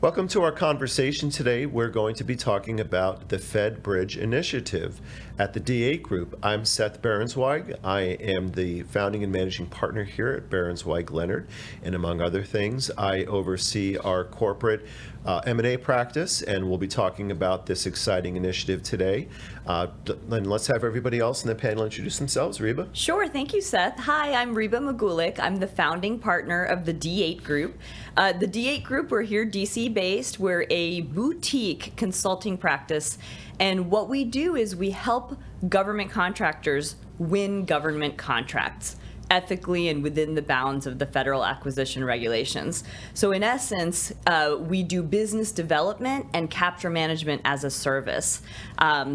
Welcome to our conversation today. We're going to be talking about the FedBridge Initiative at the D8 Group. I'm Seth Behrensweig. I am the founding and managing partner here at Behrensweig Leonard, and among other things, I oversee our corporate M&A practice, and we'll be talking about this exciting initiative today. And let's have everybody else in the panel introduce themselves. Reba? Sure, thank you, Seth. Hi, I'm Reba Magulik. I'm the founding partner of the D8 Group. The D8 Group, we're here DC based. We're a boutique consulting practice, and what we do is we help government contractors win government contracts ethically and within the bounds of the federal acquisition regulations. So in essence, we do business development and capture management as a service.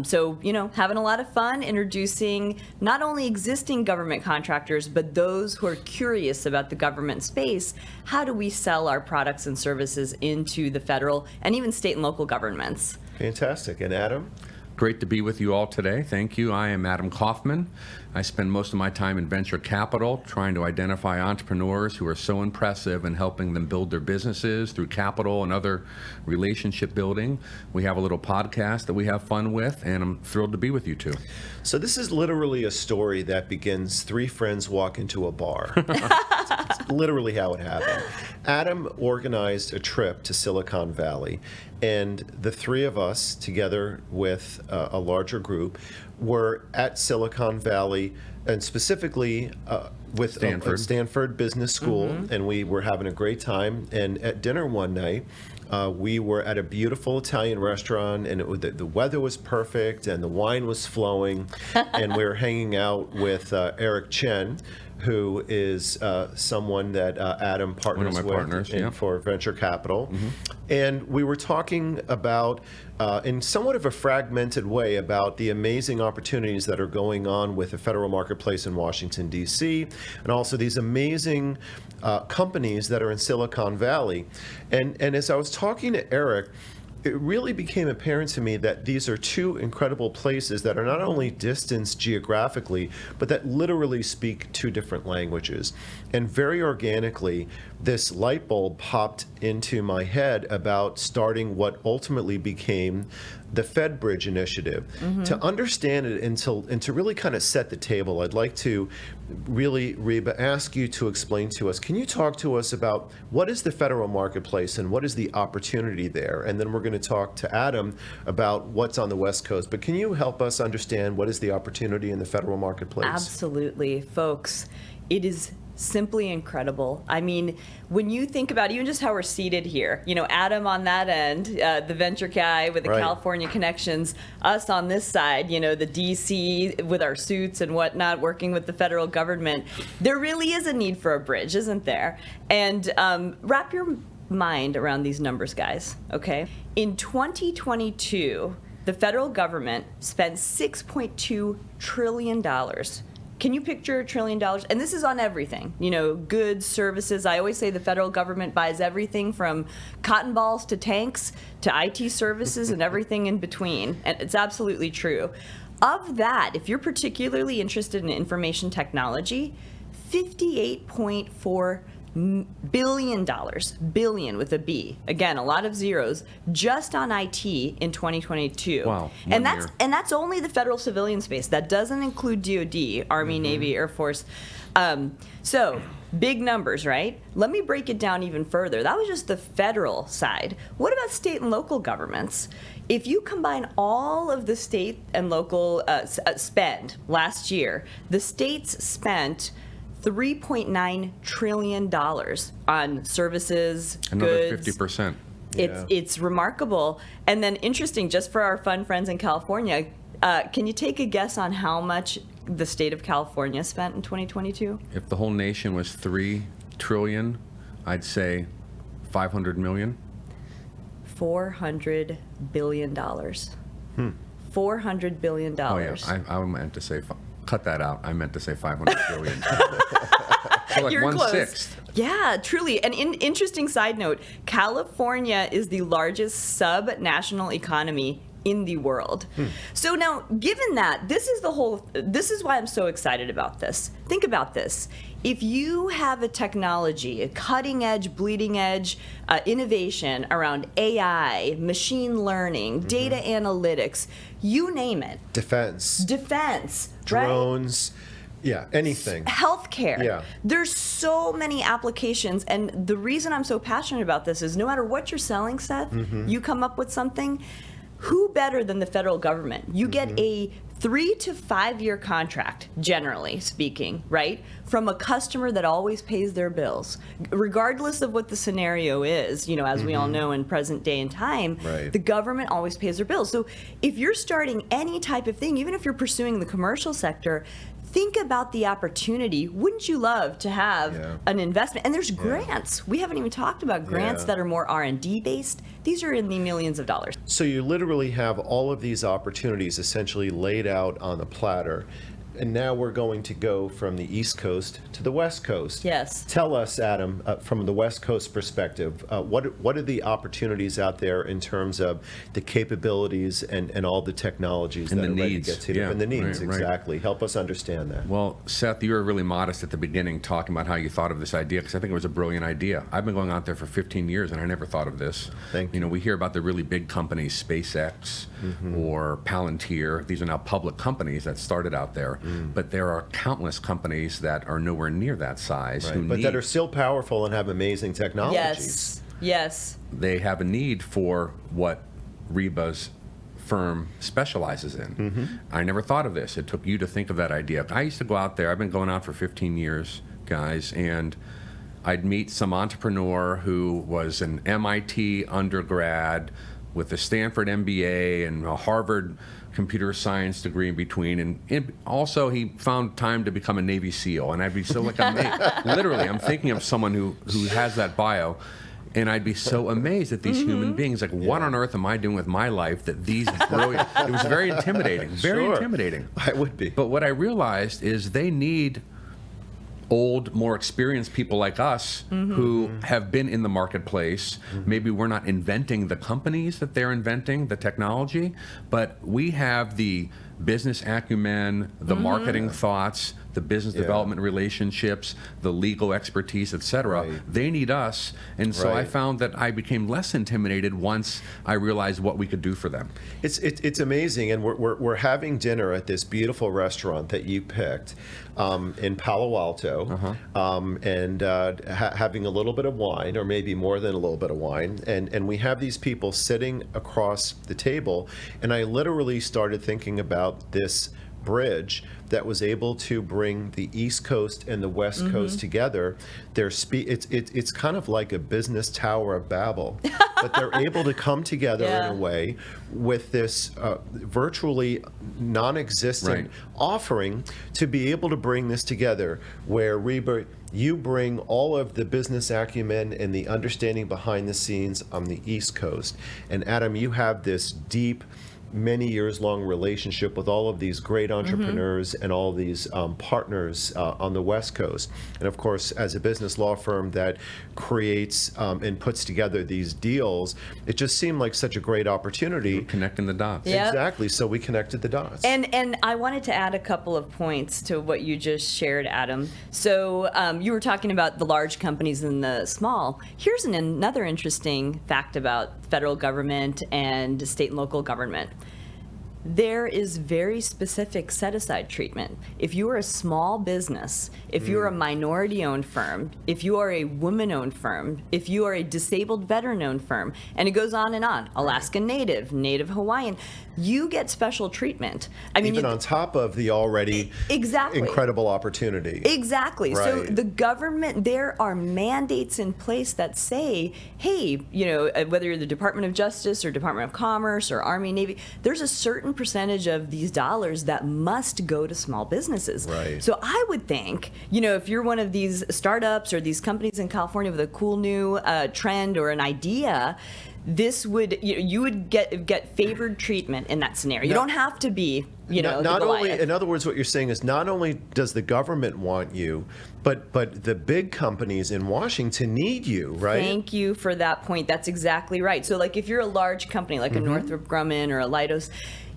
So, having a lot of fun introducing not only existing government contractors, but those who are curious about the government space. How do we sell our products and services into the federal and even state and local governments? Fantastic. And Adam? Great to be with you all today. Thank you. I am Adam Kaufman. I spend most of my time in venture capital trying to identify entrepreneurs who are so impressive and helping them build their businesses through capital and other relationship building. We have a little podcast that we have fun with, and I'm thrilled to be with you two. So this is literally a story that begins three friends walk into a bar. It's literally how it happened. Adam organized a trip to Silicon Valley, and the three of us, together with a larger group, were at Silicon Valley, and specifically with Stanford Business School, and we were having a great time. And at dinner one night, we were at a beautiful Italian restaurant, and the weather was perfect, and the wine was flowing, and we were hanging out with Eric Chen, who is someone that Adam partners with for venture capital. And we were talking about, in somewhat of a fragmented way, about the amazing opportunities that are going on with the federal marketplace in Washington, D.C., and also these amazing companies that are in Silicon Valley. And as I was talking to Eric, it really became apparent to me that these are two incredible places that are not only distanced geographically, but that literally speak two different languages. And very organically, this light bulb popped into my head about starting what ultimately became the FedBridge Initiative. To understand it and to really kind of set the table, I'd like to really, Reba, ask you to explain to us, can you talk to us about what is the federal marketplace and what is the opportunity there? And then we're going to talk to Adam about what's on the West Coast. But can you help us understand what is the opportunity in the federal marketplace? Absolutely, folks. It is simply incredible. I mean, when you think about even just how we're seated here, Adam on that end, the venture guy with the California connections, us on this side, the DC with our suits and whatnot, working with the federal government, there really is a need for a bridge, isn't there? And wrap your mind around these numbers, guys, okay? In 2022, the federal government spent $6.2 trillion. Can you picture $1 trillion? And this is on everything, goods, services. I always say the federal government buys everything from cotton balls to tanks to IT services and everything in between. And it's absolutely true. Of that, if you're particularly interested in information technology, $58.4 billion with a B. Again, a lot of zeros just on IT in 2022. Wow. And that's only the federal civilian space. That doesn't include DoD, Army, Navy, Air Force. So big numbers, right? Let me break it down even further. That was just the federal side. What about state and local governments? If you combine all of the state and local spend last year, the states spent $3.9 trillion on services, Another goods. 50%. It's remarkable. And then interesting, just for our fun friends in California, can you take a guess on how much the state of California spent in 2022? If the whole nation was $3 trillion, I'd say 500 million. $400 billion. $400 billion. Oh yeah, I meant to say. Cut that out. I meant to say 500 billion. So like You're 1/6. Close. Yeah, truly. And interesting side note, California is the largest sub-national economy in the world. So now, given that, this is why I'm so excited about this. Think about this. if you have a technology, a cutting edge, bleeding edge innovation around AI, machine learning, data analytics, you name it. Defense, right? drones. Yeah, anything. Healthcare. Yeah. There's so many applications, and the reason I'm so passionate about this is no matter what you're selling, Seth, you come up with something, who better than the federal government? You get a 3 to 5 year contract, generally speaking, right? From a customer that always pays their bills. Regardless of what the scenario is, you know, as we all know in present day and time, Right. the government always pays their bills. So if you're starting any type of thing, even if you're pursuing the commercial sector, think about the opportunity. Wouldn't you love to have an investment? And there's grants. We haven't even talked about grants that are more R&D based. These are in the millions of dollars. So you literally have all of these opportunities essentially laid out on the platter. And now we're going to go from the East Coast to the West Coast. Yes. Tell us, Adam, from the West Coast perspective, what are the opportunities out there in terms of the capabilities and all the technologies And that the are ready needs. to get to Yeah, and the needs, right. exactly. Help us understand that. Well, Seth, you were really modest at the beginning talking about how you thought of this idea, because I think it was a brilliant idea. I've been going out there for 15 years, and I never thought of this. Thank you. You know, we hear about the really big companies, SpaceX or Palantir. These are now public companies that started out there. But there are countless companies that are nowhere near that size who But need, that are still powerful and have amazing technologies. Yes. they have a need for what Reba's firm specializes in. I never thought of this. It took you to think of that idea. I used to go out there. I've been going out for 15 years, guys, and I'd meet some entrepreneur who was an MIT undergrad with a Stanford MBA and a Harvard computer science degree in between, and also he found time to become a Navy SEAL. And I'd be so like, literally, I'm thinking of someone who has that bio, and I'd be so amazed at these human beings. Like, what on earth am I doing with my life that these brilliant? It was very intimidating, very intimidating. I would be. But what I realized is they need old, more experienced people like us who have been in the marketplace. Maybe we're not inventing the companies that they're inventing, the technology, but we have the business acumen, the marketing thoughts, the business development relationships, the legal expertise, etc. Right. They need us. And so I found that I became less intimidated once I realized what we could do for them. It's amazing, and we're having dinner at this beautiful restaurant that you picked in Palo Alto, and having a little bit of wine, or maybe more than a little bit of wine, and we have these people sitting across the table, and I literally started thinking about this bridge that was able to bring the East Coast and the West Coast together. It's kind of like a business Tower of Babel, but they're able to come together in a way with this virtually non-existent offering to be able to bring this together, where Reba, you bring all of the business acumen and the understanding behind the scenes on the East Coast, and Adam, you have this deep, many years long relationship with all of these great entrepreneurs and all these partners on the West Coast. And of course, as a business law firm that creates and puts together these deals, it just seemed like such a great opportunity. We're connecting the dots. Yep. Exactly. So we connected the dots. And I wanted to add a couple of points to what you just shared, Adam. So you were talking about the large companies and the small. Here's another interesting fact about federal government and state and local government. There is very specific set-aside treatment. If you are a small business, if you are a minority-owned firm, if you are a woman-owned firm, if you are a disabled veteran-owned firm, and it goes on and on, Alaska Native, Native Hawaiian, you get special treatment. I mean, even on top of the already incredible opportunity. Exactly. So Right. the government, there are mandates in place that say, hey, you know, whether you're the Department of Justice or Department of Commerce or Army, Navy, there's a certain percentage of these dollars that must go to small businesses. Right. So I would think, you know, if you're one of these startups or these companies in California with a cool new trend or an idea, this would, you would get favored treatment in that scenario. You don't have to be, you know, not the only, Goliath. in other words, what you're saying is not only does the government want you, but the big companies in Washington need you, right? Thank you for that point. That's exactly right. So like if you're a large company like a Northrop Grumman or a Leidos,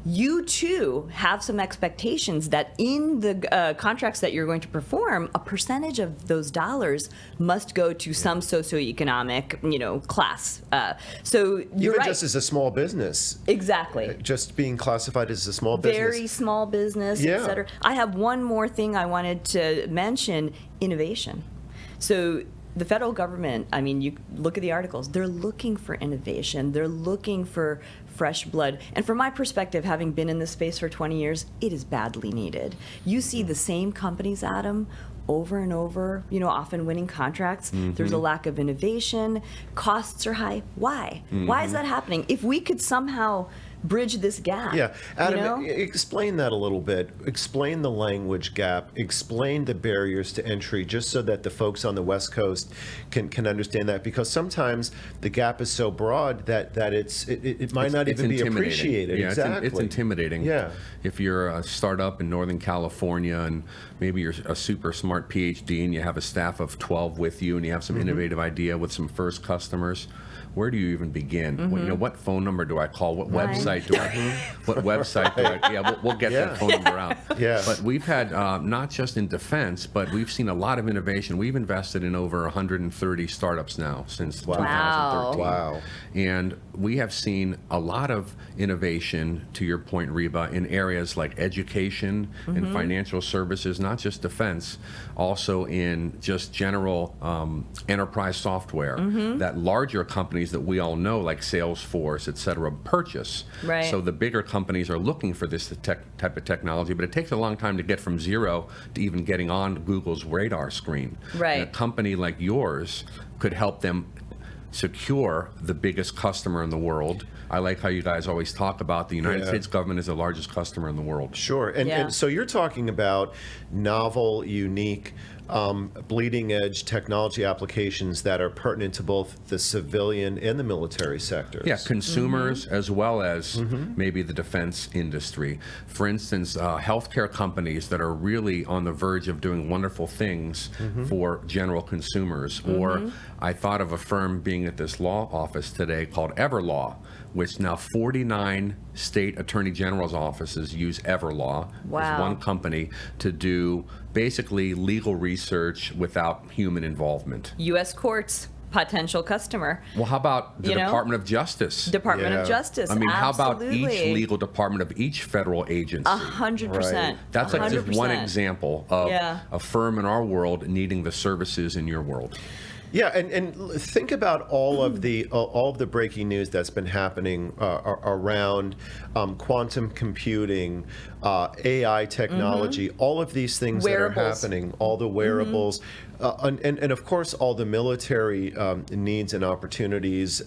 you too have some expectations that in the contracts that you're going to perform, a percentage of those dollars must go to some socioeconomic, class. So you're Even right. just as a small business. Exactly. Just being classified as a small business. Very small business, Yeah. et cetera. I have one more thing I wanted to mention, innovation. So the federal government, I mean, you look at the articles, they're looking for innovation. They're looking for fresh blood. And from my perspective, having been in this space for 20 years, it is badly needed. You see the same companies, Adam, over and over, often winning contracts. There's a lack of innovation. Costs are high. Why? Why is that happening? If we could somehow bridge this gap. Yeah, Adam, explain that a little bit. Explain the language gap. Explain the barriers to entry, just so that the folks on the West Coast can understand that. Because sometimes the gap is so broad that it might not even be appreciated. Yeah, exactly. it's intimidating. Yeah. If you're a startup in Northern California and maybe you're a super smart PhD and you have a staff of 12 with you and you have some innovative idea with some first customers, where do you even begin? What phone number do I call? What website do I? What website do I? Yeah, we'll get that phone number out. Yeah. But we've had not just in defense, but we've seen a lot of innovation. We've invested in over 130 startups now since 2013. Wow. And we have seen a lot of innovation, to your point, Reba, in areas like education and financial services, not just defense, also in just general enterprise software that larger companies that we all know, like Salesforce, et cetera, purchase. Right. So the bigger companies are looking for this type of technology, but it takes a long time to get from zero to even getting on Google's radar screen. Right. And a company like yours could help them secure the biggest customer in the world. I like how you guys always talk about the United States government is the largest customer in the world. Sure. And so you're talking about novel, unique, bleeding edge technology applications that are pertinent to both the civilian and the military sectors. Yeah, consumers as well as maybe the defense industry. For instance, healthcare companies that are really on the verge of doing wonderful things for general consumers. Or I thought of a firm being at this law office today called Everlaw, which now 49 state attorney general's offices use Everlaw as one company to do basically legal research without human involvement. U.S. courts, potential customer. Well, how about the Department of Justice? Department of Justice. I mean, how about absolutely. each legal department of each federal agency? 100%. That's like just one 100%. example of a firm in our world needing the services in your world. Yeah, and think about all of the breaking news that's been happening around quantum computing, AI technology, all of these things Wearables. that are happening, all the wearables, and of course all the military needs and opportunities.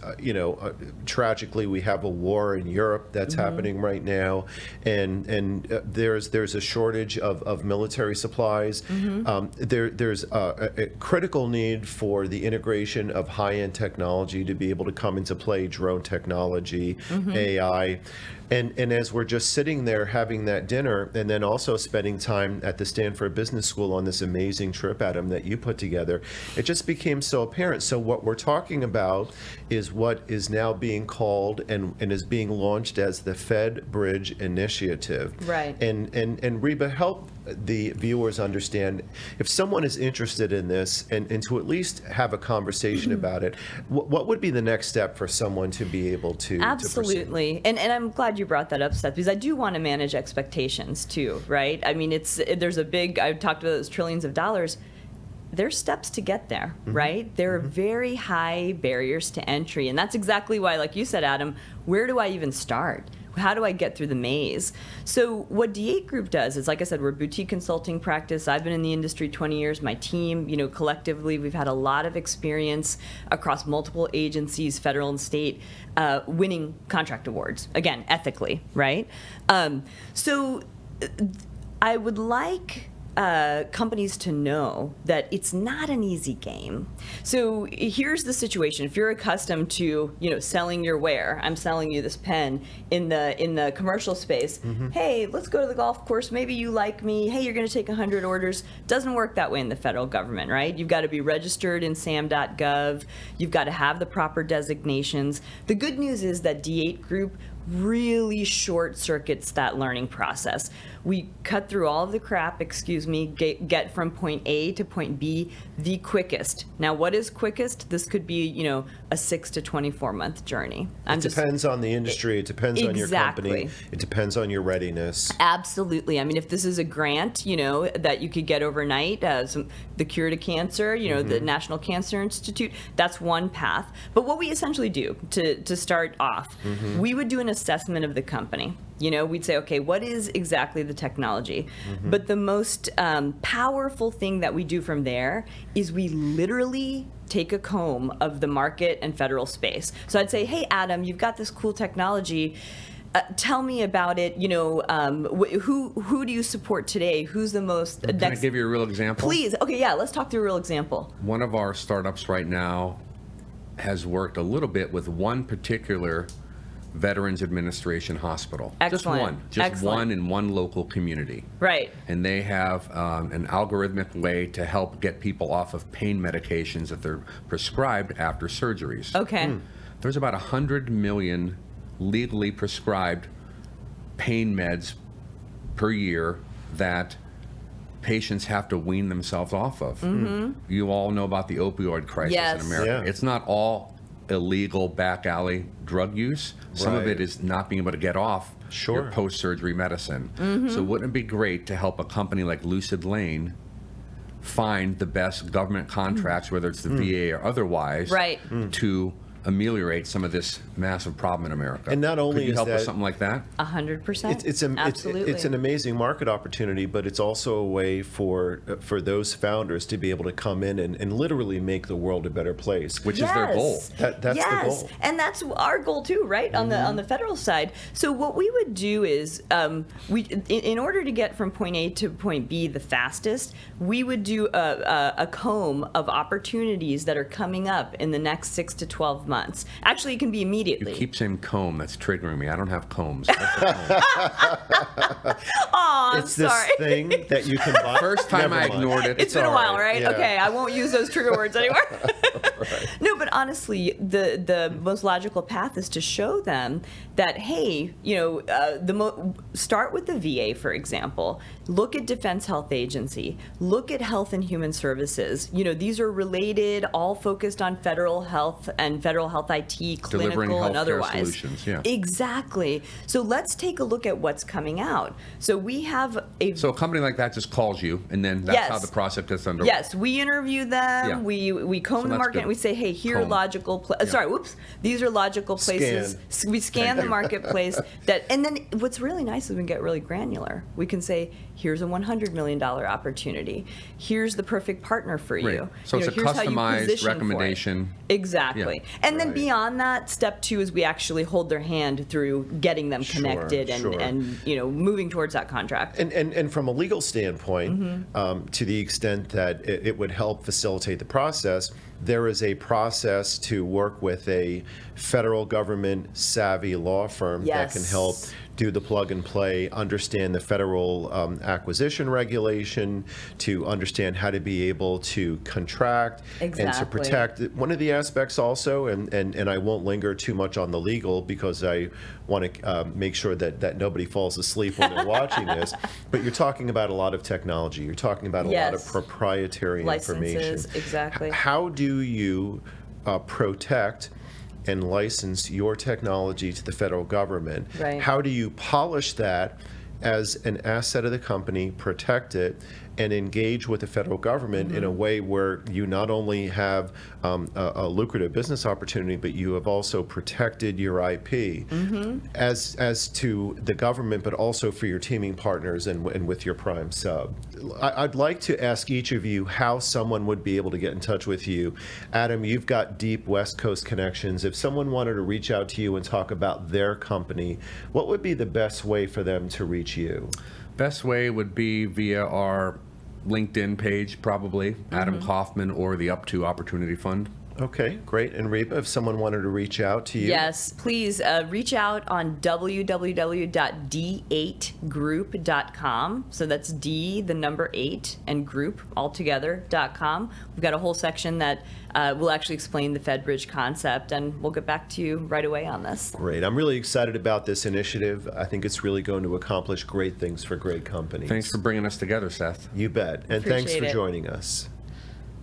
Tragically, we have a war in Europe that's happening right now, and there's a shortage of military supplies. There's a critical need for the integration of high-end technology to be able to come into play, drone technology, AI. And as we're just sitting there having that dinner and then also spending time at the Stanford Business School on this amazing trip, Adam, that you put together, it just became so apparent. So what we're talking about is what is now being called and is being launched as the FedBridge Initiative. Right. And Reba, help the viewers understand, if someone is interested in this and to at least have a conversation about it, what would be the next step for someone to be able to Absolutely. And I'm glad you brought that up, Seth, because I do want to manage expectations too, right? I mean, there's a big, I've talked about those trillions of dollars. There's steps to get there, right? There are very high barriers to entry. And that's exactly why, like you said, Adam, where do I even start? How do I get through the maze? So what D8 Group does is, like I said, we're a boutique consulting practice. I've been in the industry 20 years. My team, collectively, we've had a lot of experience across multiple agencies, federal and state, winning contract awards. Again, ethically, right? So I would like companies to know that it's not an easy game. So here's the situation. If you're accustomed to, selling your ware, I'm selling you this pen in the commercial space. Hey, let's go to the golf course. Maybe you like me. Hey, you're going to take 100 orders. Doesn't work that way in the federal government, right? You've got to be registered in sam.gov. You've got to have the proper designations. The good news is that D8 Group, really short circuits that learning process. We cut through all of the crap, get from point A to point B the quickest. Now, what is quickest? This could be, a 6 to 24 month journey. It depends on the industry. It depends on your company. It depends on your readiness. Absolutely. I mean, if this is a grant, that you could get overnight, the cure to cancer, the National Cancer Institute, that's one path. But what we essentially do to start off, we would do an assessment of the company. We'd say, okay, what is exactly the technology? But the most powerful thing that we do from there is we literally take a comb of the market and federal space. So I'd say, hey, Adam, you've got this cool technology. Tell me about it. Who do you support today? Who's the most? Can I give you a real example? Please. Okay, yeah, let's talk through a real example. One of our startups right now has worked a little bit with one particular Veterans Administration hospital. Excellent. Just one in one local community. Right. And they have an algorithmic way to help get people off of pain medications that they're prescribed after surgeries. Okay. There's about 100 million legally prescribed pain meds per year that patients have to wean themselves off of. You all know about the opioid crisis in America. Yeah. It's not all illegal back alley drug use. Some of it is not being able to get off your post-surgery medicine. So wouldn't it be great to help a company like Lucid Lane find the best government contracts, whether it's the VA or otherwise, to ameliorate some of this massive problem in America? And not only Could you is help that with something like that? 100%. Absolutely. It's an amazing market opportunity, but it's also a way for those founders to be able to come in and literally make the world a better place. Which is their goal. That's the goal. And that's our goal too, right? On the federal side. So what we would do is, in order to get from point A to point B the fastest, we would do a comb of opportunities that are coming up in the next 6 to 12 months. Actually, it can be immediately. You keep saying comb. That's triggering me. I don't have combs. I'm It's sorry. this thing that you can buy. First time Never I mind. ignored it. It's been a all while, right. right? Yeah. Okay, I won't use those trigger words anymore. No, but honestly, the most logical path is to show them that, hey, start with the VA, for example. Look at Defense Health Agency. Look at Health and Human Services. These are related, all focused on federal health and federal health IT, clinical and otherwise. Solutions, yeah. Exactly. So let's take a look at what's coming out. So we have So a company like that just calls you, and then that's how the process gets underway. Yes, we interview them. Yeah. We comb the that's market. good. And we say, hey, here are Comb. logical. These are logical places. We scan the marketplace. And then what's really nice is we can get really granular. We can say, here's a $100 million opportunity. Here's the perfect partner for you. Right. So it's a here's how you customized position for it. recommendation. Exactly. Yeah. And then beyond that, step 2 is we actually hold their hand through getting them connected and moving towards that contract. And from a legal standpoint, to the extent that it would help facilitate the process, there is a process to work with a federal government savvy law firm that can help do the plug and play, understand the federal acquisition regulation, to understand how to be able to contract and to protect. One of the aspects also, and I won't linger too much on the legal because I want to make sure that nobody falls asleep when they're watching this, but you're talking about a lot of technology. You're talking about a lot of proprietary licenses, information. Exactly. How do you protect and license your technology to the federal government? Right. How do you polish that as an asset of the company, protect it, and engage with the federal government in a way where you not only have a lucrative business opportunity, but you have also protected your IP as to the government, but also for your teaming partners and with your prime sub. I'd like to ask each of you how someone would be able to get in touch with you. Adam, you've got deep West Coast connections. If someone wanted to reach out to you and talk about their company, what would be the best way for them to reach you? Best way would be via our LinkedIn page, probably, Adam Kaufman or the Up To Opportunity Fund. Okay, great. And Reba, if someone wanted to reach out to you. Yes, please reach out on www.d8group.com. So that's D, the number 8, and group altogether.com. We've got a whole section that will actually explain the FedBridge concept, and we'll get back to you right away on this. Great. I'm really excited about this initiative. I think it's really going to accomplish great things for great companies. Thanks for bringing us together, Seth. You bet. And thanks Appreciate for it. joining us.